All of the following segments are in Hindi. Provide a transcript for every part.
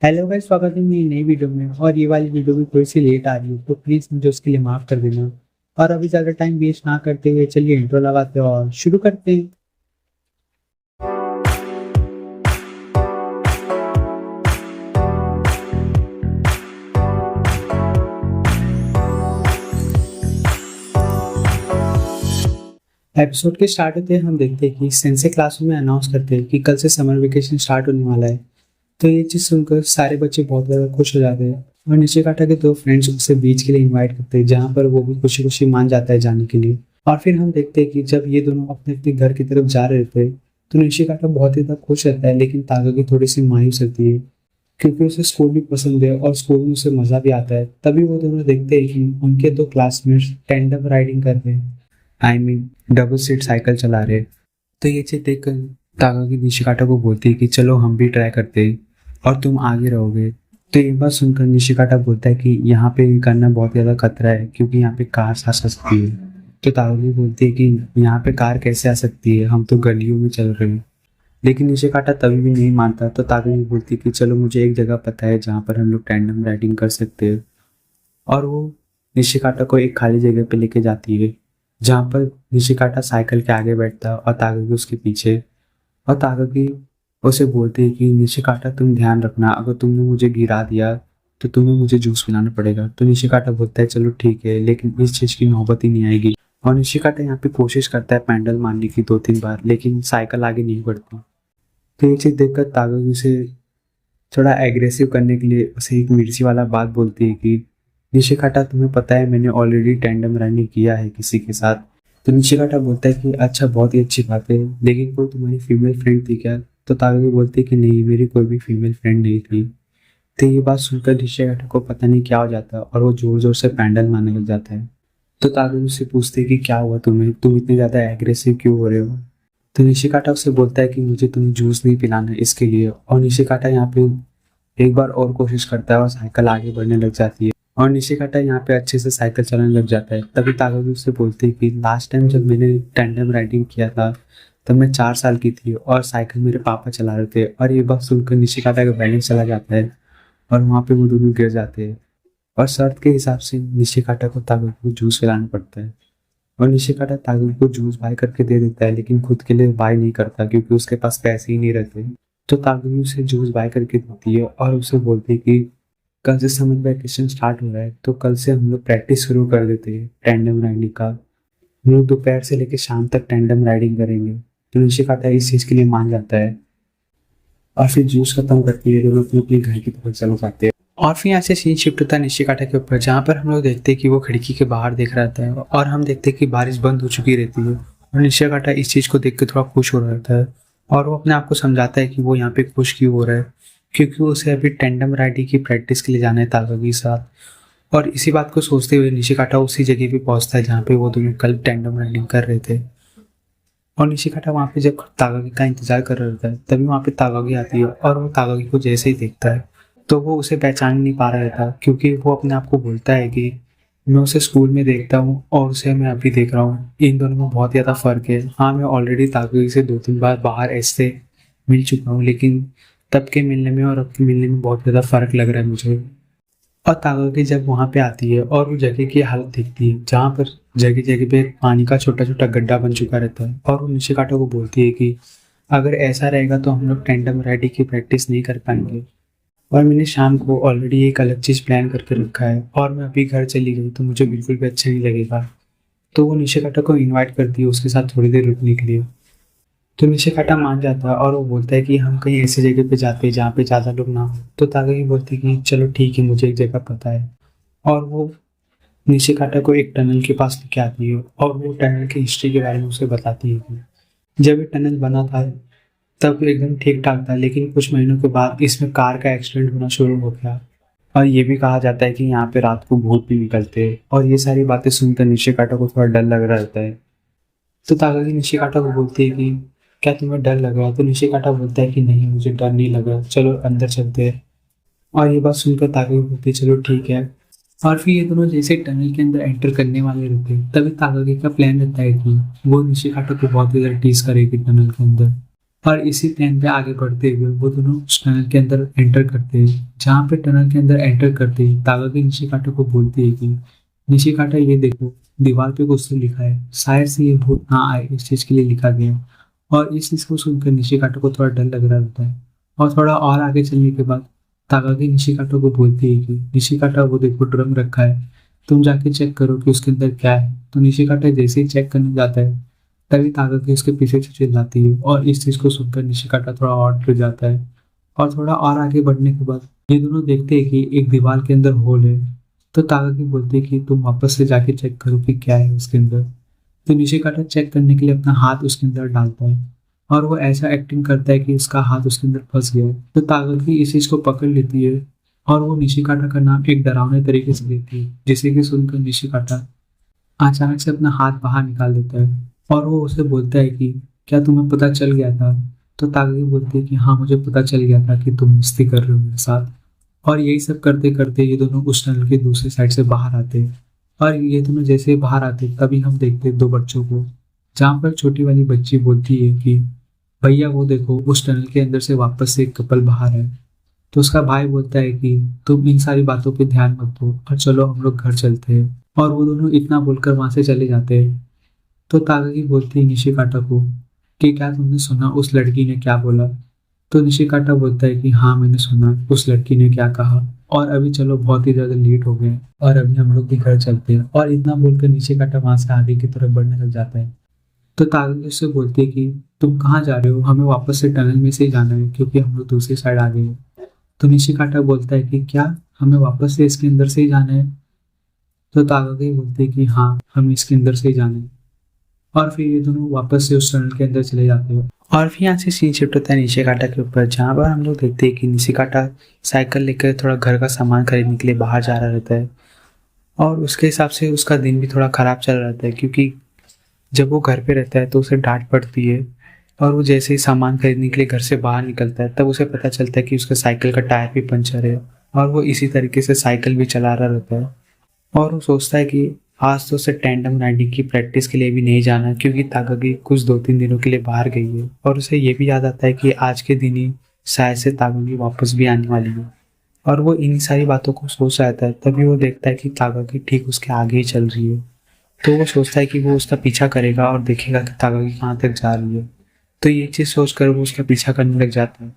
हेलो गाइस, स्वागत है मेरी नई वीडियो में। और ये वाली वीडियो भी थोड़ी सी लेट आ रही है तो प्लीज़ मुझे उसके लिए माफ़ कर देना। और अभी ज़्यादा टाइम वेस्ट ना करते हुए चलिए इंट्रो लगाते हैं और शुरू करते हैं। एपिसोड के स्टार्ट होते हैं हम देखते हैं कि सेंसे क्लासरूम में अनाउंस करते हैं कि कल से समर वेकेशन स्टार्ट होने वाला है। तो ये चीज़ सुनकर सारे बच्चे बहुत ज़्यादा खुश हो जाते हैं और निशिकाटा के दो फ्रेंड्स उसे बीच के लिए इनवाइट करते हैं, जहाँ पर वो भी खुशी खुशी मान जाता है जाने के लिए। और फिर हम देखते हैं कि जब ये दोनों अपने अपने घर की तरफ जा रहे थे तो निशिकाटा बहुत ही ज़्यादा खुश रहता है, लेकिन तागा थोड़ी सी मायूस रहती है क्योंकि उसे स्कूल भी पसंद है और स्कूल में उसे मज़ा भी आता है। तभी वो दोनों देखते हैं कि उनके दो क्लासमेट्स टैंडम राइडिंग कर रहे हैं, I mean double seat cycle चला रहे हैं। तो ये चीज़ देखकर तागा की निशिकाटा को बोलती है कि चलो हम भी ट्राई करते हैं और तुम आगे रहोगे। तो ये बात सुनकर निशिकाटा बोलता है कि यहाँ पे करना बहुत ज़्यादा खतरा है क्योंकि यहाँ पे कार आ सकती है। तो तागा बोलती है कि यहाँ पे कार कैसे आ सकती है, हम तो गलियों में चल रहे हैं। लेकिन निशिकाटा तभी भी नहीं मानता। तो तागा बोलती है कि चलो मुझे एक जगह पता है जहाँ पर हम लोग टैंडम राइडिंग कर सकते हैं। और वो निशिकाटा को एक खाली जगह पे लेके जाती है जहाँ पर निशिकाटा साइकिल के आगे बैठता है और तागा उसके पीछे। और ताकागी उसे बोलते हैं कि निशिकाटा तुम ध्यान रखना, अगर तुमने मुझे गिरा दिया तो तुम्हें मुझे जूस पिलाना पड़ेगा। तो निशिकाटा बोलता है चलो ठीक है, लेकिन इस चीज़ की नौबत ही नहीं आएगी। और निशिकाटा यहाँ पे कोशिश करता है पैंडल मारने की 2-3 बार, लेकिन साइकिल आगे नहीं बढ़ती। तो ये चीज़ देखकर ताकागी उसे थोड़ा एग्रेसिव करने के लिए उसे एक मिर्ची वाला बात बोलती है कि निशिकाटा तुम्हें पता है मैंने ऑलरेडी टैंडम रनिंग किया है किसी के साथ। तो निशिकाटा बोलता है कि अच्छा, बहुत ही अच्छी बात है, लेकिन कोई तुम्हारी फीमेल फ्रेंड थी क्या? तो ताकागी बोलती है कि नहीं, मेरी कोई भी फीमेल फ्रेंड नहीं थी। तो ये बात सुनकर निशिकाटा को पता नहीं क्या हो जाता है और वो जोर जोर से पैंडल मारने लग जाता है। तो ताकागी उससे पूछते है कि क्या हुआ तुम्हें, तुम इतने ज़्यादा एग्रेसिव क्यों हो रहे हो? तो निशिकाटा उससे बोलता है कि मुझे तुम्हें जूस नहीं पिलाना इसके लिए। और निशिकाटा यहाँ पे एक बार और कोशिश करता है और साइकिल आगे बढ़ने लग जाती है और निशिकाटा यहाँ पे अच्छे से साइकिल चलाने लग जाता है। तभी ताकागी उससे बोलती है कि लास्ट टाइम जब मैंने टैंडम राइडिंग किया था तब मैं 4 साल की थी और साइकिल मेरे पापा चला रहे थे। और ये बात सुनकर निशिकाटा का बैलेंस चला जाता है और वहाँ पे वो दोनों गिर जाते हैं। और शर्त के हिसाब से निशिकाटा को ताकागी को जूस पिलाना पड़ता है और निशिकाटा ताकागी को जूस बाय करके दे देता है, लेकिन खुद के लिए बाय नहीं करता क्योंकि उसके पास पैसे ही नहीं रहते। तो ताकागी उसे जूस बाय करके देती है और उसे बोलती है कि कल से समर वैकेशन स्टार्ट हो रहा है तो कल से हम लोग प्रैक्टिस शुरू कर देते हैं टैंडम राइडिंग का। हम लोग दोपहर से लेकर शाम तक टैंडम राइडिंग करेंगे। तो निशिकाटा इस चीज़ के लिए मान जाता है और फिर जूस खत्म करके ये दोनों अपने अपने घर की तरफ चले जाते हैं। और फिर यहाँ से सीन शिफ्ट होता है निशिकाटा के ऊपर, जहाँ पर हम लोग देखते हैं कि वो खिड़की के बाहर देख रहा था और हम देखते हैं कि बारिश बंद हो चुकी रहती है। और निशिकाटा इस चीज़ को देख के थोड़ा खुश हो रहा था और वो अपने आप को समझाता है कि वो यहाँ पे खुश क्यों हो रहा है, क्योंकि उसे अभी टैंडम राइडिंग की प्रैक्टिस के लिए जाना है ताकागी के साथ। और इसी बात को सोचते हुए निशिकाटा उसी जगह पे पहुंचता है जहाँ पे वो दोनों कल टैंडम राइडिंग कर रहे थे। और निशिकाटा वहाँ पे जब ताकागी का इंतजार कर रहा होता है तभी वहाँ पे ताकागी आती है और वो ताकागी को जैसे ही देखता है तो वो उसे पहचान नहीं पा रहा था, क्योंकि वो अपने आप को बोलता है कि मैं उसे स्कूल में देखता हूँ और उसे मैं अभी देख रहा हूँ, इन दोनों में बहुत ज़्यादा फ़र्क है। हाँ, मैं ऑलरेडी ताकागी से 2-3 बार बाहर ऐसे मिल चुका हूँ, लेकिन तब के मिलने में और अब के मिलने में बहुत ज़्यादा फ़र्क लग रहा है मुझे। और ताकागी जब वहाँ पे आती है और वो जगह की हालत देखती है जहाँ पर जगह जगह पे पानी का छोटा छोटा गड्ढा बन चुका रहता है, और वो निशिकाटा को बोलती है कि अगर ऐसा रहेगा तो हम लोग टैंडम राइडिंग की प्रैक्टिस नहीं कर पाएंगे और मैंने शाम को ऑलरेडी एक अलग चीज़ प्लान करके रखा है और मैं अभी घर चली गई तो मुझे बिल्कुल भी अच्छा नहीं लगेगा। तो वो निशिकाटा को इनवाइट करती है उसके साथ थोड़ी देर रुकने के लिए। तो निशिकाटा मान जाता है और वो बोलता है कि हम कहीं ऐसी जगह पे जाते हैं जहाँ पे ज़्यादा लोग ना हो। तो ताकागी बोलती है कि चलो ठीक है, मुझे एक जगह पता है। और वो निशिकाटा को एक टनल के पास लेके आती है और वो टनल की हिस्ट्री के बारे में उसे बताती है कि जब ये टनल बना था तब एकदम ठीक ठाक था, लेकिन कुछ महीनों के बाद इसमें कार का एक्सीडेंट होना शुरू हो गया। और ये भी कहा जाता है कि यहाँ पे रात को भूत भी निकलते हैं। और ये सारी बातें सुनकर निशिकाटा को थोड़ा डर लग रहा होता है। तो ताकागी निशिकाटा को बोलती है कि क्या तुम्हें डर लग रहा है? तो निशिकाटा बोलता है कि नहीं, मुझे डर नहीं लग रहा, चलो अंदर चलते हैं। और ये बात सुनकर ताकागी बोलती है चलो ठीक है। और फिर ये दोनों जैसे टनल के अंदर एंटर करने वाले रहते हैं तभी ताकागी का प्लान रहता है कि वो निशिकाटा को बहुत ही ज़्यादा टीज करेगी टनल के अंदर। और इसी प्लान पे आगे बढ़ते हुए वो दोनों उस टनल के अंदर एंटर करते हैं। जहाँ पे टनल के अंदर एंटर करते ही ताकागी निशिकाटा को बोलती है कि निशिकाटा ये देखो, दीवार पे कुछ तो लिखा है, शायद से ये भूत ना आए इस चीज के लिए लिखा गया है। और इस चीज को सुनकर निशिकाटा को थोड़ा डर लग रहा होता है। और थोड़ा और आगे चलने के बाद ताकागी निशिकाटा को बोलती है कि निशिकाटा वो देखो ड्रम रखा है, तुम जाके चेक करो कि उसके अंदर क्या है। तो निशिकाटा जैसे ही चेक करने जाता है तभी ताकागी उसके पीछे से चिल्लाती है और इस चीज को सुनकर निशिकाटा थोड़ा और डर जाता है। और थोड़ा और आगे बढ़ने के बाद ये दोनों देखते हैं कि एक दीवार के अंदर होल है। तो ताकागी बोलती है कि तुम वापस से जाके चेक करो कि क्या है उसके अंदर। तो निशिकाटा चेक करने के लिए अपना हाथ उसके अंदर डालता है और वो ऐसा एक्टिंग करता है कि उसका हाथ उसके अंदर फंस गया है। तो ताकागी इस चीज को पकड़ लेती है और वो निशिकाटा का नाम एक डरावने तरीके से लेती है, जिसे कि सुनकर निशिकाटा अचानक से अपना हाथ बाहर निकाल देता है और वो उसे बोलता है कि क्या तुम्हें पता चल गया था। तो ताकगी बोलती है कि हाँ, मुझे पता चल गया था कि तुम मस्ती कर रहे हो मेरे साथ। और यही सब करते करते ये दोनों उस टनल के दूसरी साइड से बाहर आते हैं। और ये दोनों जैसे ही बाहर आते तभी हम देखते हैं दो बच्चों को, जहाँ पर छोटी वाली बच्ची बोलती है कि भैया वो देखो, उस टनल के अंदर से वापस से एक कपल बाहर है। तो उसका भाई बोलता है कि तुम इन सारी बातों पे ध्यान मत दो और चलो हम लोग घर चलते हैं। और वो दोनों इतना बोलकर वहां से चले जाते हैं। तो ताकागी बोलती है निशिकाटा को कि क्या तुमने सुना उस लड़की ने क्या बोला। तो निशिकाटा बोलता है कि हाँ, मैंने सुना उस लड़की ने क्या कहा, और अभी चलो बहुत ही ज्यादा लेट हो गए और अभी हम लोग भी घर चलते हैं। और इतना बोलकर निशिकाटा वहां से आगे की तरफ बढ़ने लग जाता है। तो ताकागी उससे बोलती है कि तुम कहाँ जा रहे हो, हमें वापस से टनल में से ही जाना है क्योंकि हम लोग दूसरी साइड आ गए हैं। तो निशिकाटा बोलता है कि क्या हमें वापस से इसके अंदर से ही जाना है। तो ताकागी बोलती है कि हाँ, हम इसके अंदर से ही जाना है। और फिर ये दोनों वापस से उस टनल के अंदर चले जाते हैं। और फिर यहाँ से सीन शिफ्ट होता है निशिकाटा के ऊपर, जहाँ पर हम लोग देखते हैं कि निशिकाटा साइकिल लेकर थोड़ा घर का सामान खरीदने के लिए बाहर जा रहा रहता है। और उसके हिसाब से उसका दिन भी थोड़ा खराब चल रहा रहता है, क्योंकि जब वो घर पे रहता है तो उसे डांट पड़ती है। और वो जैसे ही सामान खरीदने के लिए घर से बाहर निकलता है तब उसे पता चलता है कि उसका साइकिल का टायर भी पंचर है। और वो इसी तरीके से साइकिल भी चला रहा रहता है। और वो सोचता है कि आज तो उसे टैंडम राइडिंग की प्रैक्टिस के लिए भी नहीं जाना, क्योंकि ताकागी कुछ 2-3 दिनों के लिए बाहर गई है। और उसे ये भी याद आता है कि आज के दिन ही शायद से ताकागी वापस भी आने वाली है। और वो इन सारी बातों को सोच रहा था तभी वो देखता है कि ताकागी ठीक उसके आगे ही चल रही है। तो वो सोचता है कि वो उसका पीछा करेगा और देखेगा कि ताकागी कहाँ तक जा रही है। तो ये चीज़ सोचकर वो उसका पीछा करने लग जाता है।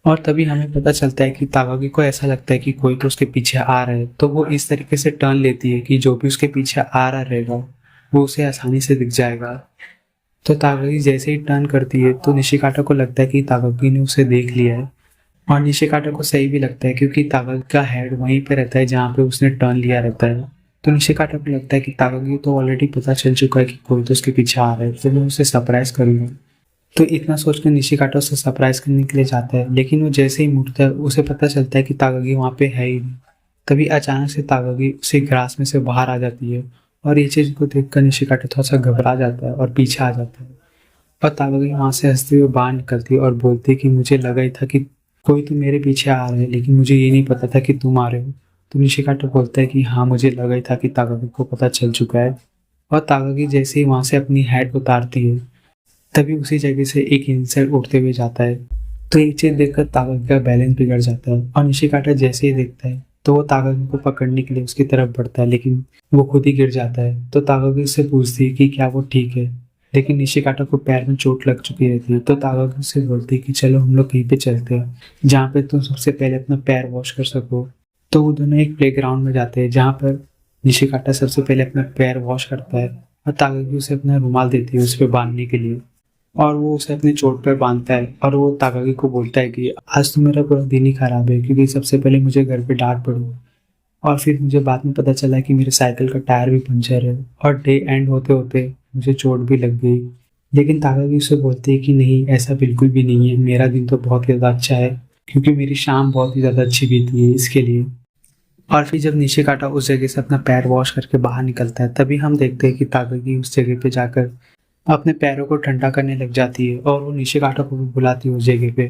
और तभी हमें पता चलता है कि ताकागी को ऐसा लगता है कि कोई तो उसके पीछे आ रहा है। तो वो इस तरीके से टर्न लेती है कि जो भी उसके पीछे आ रहा रहेगा वो उसे आसानी से दिख जाएगा। तो ताकागी जैसे ही टर्न करती है तो निशिकाटा को लगता है कि ताकागी ने उसे देख लिया है। और निशिकाटा को सही भी लगता है, क्योंकि ताकागी का हेड वहीं पे रहता है जहाँ पे उसने टर्न लिया रहता है। तो निशिकाटा को लगता है कि ताकागी को तो ऑलरेडी पता चल चुका है कि कोई तो उसके पीछे आ रहा है, तो मैं उसे सरप्राइज करूंगा। तो इतना सोचकर निशिकाटा उसे सरप्राइज करने के लिए जाता है, लेकिन वो जैसे ही मुड़ता है उसे पता चलता है कि ताकागी वहाँ पे है ही नहीं। तभी अचानक से ताकागी उसी ग्रास में से बाहर आ जाती है। और ये चीज़ को देखकर निशिकाटा थोड़ा सा घबरा जाता है और पीछे आ जाता है। और ताकागी वहाँ से हंसते हुए बाहर निकलती है और बोलती है कि मुझे लगा ही था कि कोई तो मेरे पीछे आ रहा है, लेकिन मुझे ये नहीं पता था कि तुम आ रहे हो। तो निशिकाटा बोलता है कि हाँ, मुझे लगा ही था कि ताकागी को पता चल चुका है। और ताकागी जैसे ही वहाँ से अपनी हेड उतारती है तभी उसी जगह से एक इंसेक्ट उड़ते हुए जाता है। तो ये चीज देखकर ताकागी का बैलेंस बिगड़ जाता है और निशिकाटा जैसे ही देखता है तो वो ताकागी को पकड़ने के लिए उसकी तरफ बढ़ता है, लेकिन वो खुद ही गिर जाता है। तो ताकागी उससे पूछती है कि क्या वो ठीक है, लेकिन निशिकाटा को पैर में चोट लग चुकी रहती है। तो ताकागी उससे बोलती है कि चलो हम लोग कहीं पे चलते हैं जहाँ पे तुम सबसे पहले अपना पैर वॉश कर सको। तो वो दोनों एक प्लेग्राउंड में जाते हैं जहाँ पर निशिकाटा सबसे पहले अपना पैर वॉश करता है और ताकागी उसे अपना रुमाल देती है उस पर बांधने के लिए। और वो उसे अपनी चोट पर बांधता है और वो ताकागी को बोलता है कि आज तो मेरा पूरा दिन ही खराब है, क्योंकि सबसे पहले मुझे घर पे डांट पड़ी और फिर मुझे बाद में पता चला कि मेरे साइकिल का टायर भी पंचर है और डे एंड होते होते मुझे चोट भी लग गई। लेकिन ताकागी उसे बोलती है कि नहीं, ऐसा बिल्कुल भी नहीं है, मेरा दिन तो बहुत ही ज़्यादा अच्छा है क्योंकि मेरी शाम बहुत ही ज़्यादा अच्छी बीती है इसके लिए। और फिर जब निशिकाटा उस जगह से अपना पैर वॉश करके बाहर निकलता है तभी हम देखते हैं कि ताकागी उस जगह पे जाकर अपने पैरों को ठंडा करने लग जाती है और वो निशिकाटा को भी बुलाती है उस जगह पे।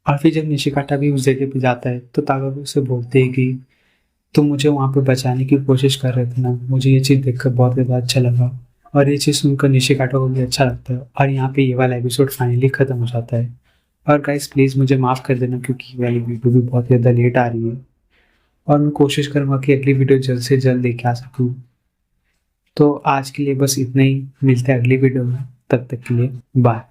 और फिर जब निशिकाटा भी उस जगह पे जाता है तो ताकागी उसे बोलते हैं कि तुम मुझे वहाँ पे बचाने की कोशिश कर रहे थे ना, मुझे ये चीज़ देखकर बहुत ज़्यादा अच्छा लगा और ये चीज़ सुनकर निशिकाटो को भी अच्छा लगता है और यहाँ पे ये वाला एपिसोड फाइनली ख़त्म हो जाता है। और गाइस प्लीज़ मुझे माफ़ कर देना क्योंकि ये वाली वीडियो भी बहुत ज़्यादा लेट आ रही है और मैं कोशिश करूँगा कि अगली वीडियो जल्द से जल्द लेके आ सकूँ। तो आज के लिए बस इतना ही, मिलते हैं अगली वीडियो में, तब तक के लिए बाय।